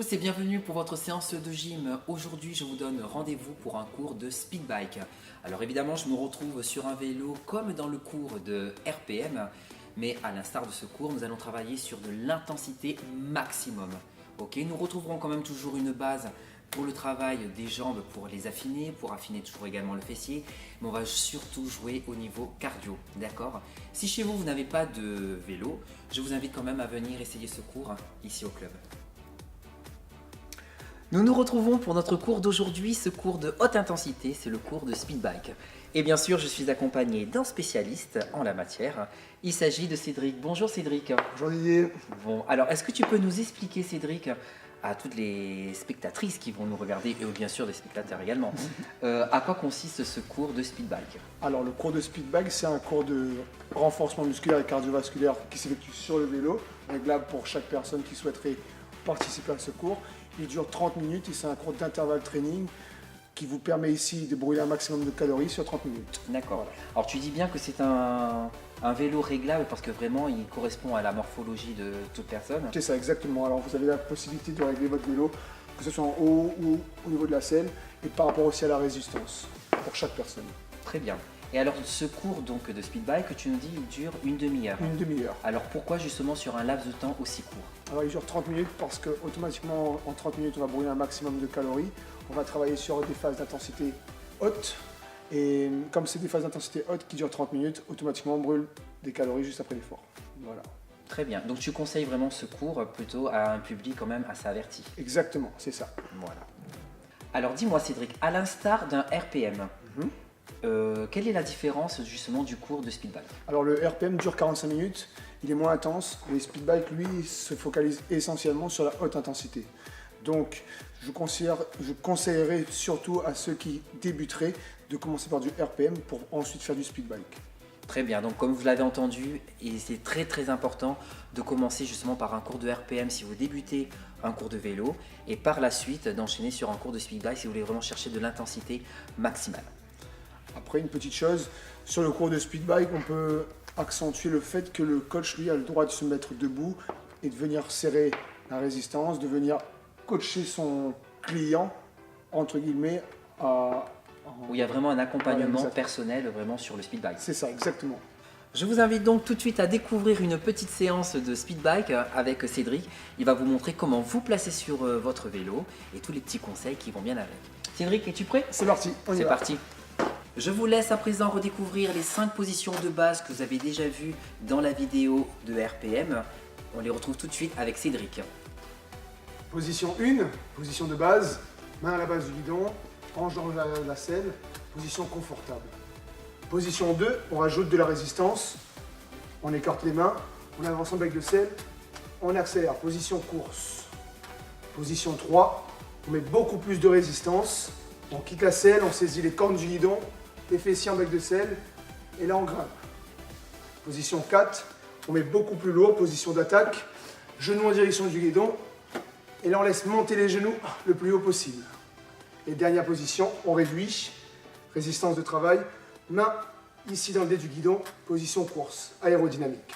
tous et bienvenue pour votre séance de gym. Aujourd'hui, je vous donne rendez-vous pour un cours de speed bike. Alors évidemment, je me retrouve sur un vélo comme dans le cours de RPM, mais à l'instar de ce cours, nous allons travailler sur de l'intensité maximum. Ok, nous retrouverons quand même toujours une base pour le travail des jambes, pour les affiner, pour affiner toujours également le fessier, mais on va surtout jouer au niveau cardio, d'accord? Si chez vous, vous n'avez pas de vélo, je vous invite quand même à venir essayer ce cours ici au club. Nous nous retrouvons pour notre cours d'aujourd'hui, ce cours de haute intensité, c'est le cours de speed bike. Et bien sûr, je suis accompagné d'un spécialiste en la matière. Il s'agit de Cédric. Bonjour Cédric. Bonjour Didier. Bon, alors est-ce que tu peux nous expliquer Cédric, à toutes les spectatrices qui vont nous regarder, et bien sûr des spectateurs également, à quoi consiste ce cours de speed bike? Alors le cours de speed bike, c'est un cours de renforcement musculaire et cardiovasculaire qui s'effectue sur le vélo, réglable pour chaque personne qui souhaiterait participer à ce cours. Il dure 30 minutes et c'est un cours d'intervalle training qui vous permet ici de brûler un maximum de calories sur 30 minutes. D'accord. Voilà. Alors tu dis bien que c'est un vélo réglable parce que vraiment il correspond à la morphologie de toute personne. C'est ça, exactement. Alors vous avez la possibilité de régler votre vélo, que ce soit en haut ou au niveau de la selle, et par rapport aussi à la résistance pour chaque personne. Très bien. Et alors ce cours donc de speed bike, tu nous dis, il dure une demi-heure. Une demi-heure. Alors pourquoi justement sur un laps de temps aussi court? Alors il dure 30 minutes parce que automatiquement en 30 minutes on va brûler un maximum de calories. On va travailler sur des phases d'intensité haute. Et comme c'est des phases d'intensité haute qui durent 30 minutes, automatiquement on brûle des calories juste après l'effort. Voilà. Très bien. Donc tu conseilles vraiment ce cours plutôt à un public quand même assez averti. Exactement, c'est ça. Voilà. Alors dis-moi Cédric, à l'instar d'un RPM, quelle est la différence justement du cours de speed bike? Alors le RPM dure 45 minutes, il est moins intense. Le speed bike, lui, se focalise essentiellement sur la haute intensité. Donc je conseillerais surtout à ceux qui débuteraient de commencer par du RPM pour ensuite faire du speed bike. Très bien, donc comme vous l'avez entendu, et c'est très important de commencer justement par un cours de RPM si vous débutez un cours de vélo, et par la suite d'enchaîner sur un cours de speed bike si vous voulez vraiment chercher de l'intensité maximale. Après, une petite chose, sur le cours de speed bike, on peut accentuer le fait que le coach, lui, a le droit de se mettre debout et de venir serrer la résistance, de venir coacher son client, entre guillemets, où il y a vraiment un accompagnement voilà, personnel vraiment sur le speed bike. C'est ça, exactement. Je vous invite donc tout de suite à découvrir une petite séance de speed bike avec Cédric. Il va vous montrer comment vous placer sur votre vélo et tous les petits conseils qui vont bien avec. Cédric, es-tu prêt? C'est parti, on y va. C'est parti. Je vous laisse à présent redécouvrir les 5 positions de base que vous avez déjà vues dans la vidéo de RPM. On les retrouve tout de suite avec Cédric. Position 1, position de base, main à la base du guidon, hanche dans la selle, position confortable. Position 2, on rajoute de la résistance, on écarte les mains, on avance en bec de selle, on accélère, position course. Position 3, on met beaucoup plus de résistance, on quitte la selle, on saisit les cornes du guidon, les fessiers en bec de selle, et là on grimpe. Position 4, on met beaucoup plus lourd, position d'attaque, genoux en direction du guidon, et là on laisse monter les genoux le plus haut possible. Et dernière position, on réduit, résistance de travail, main ici dans le dé du guidon, position course, aérodynamique.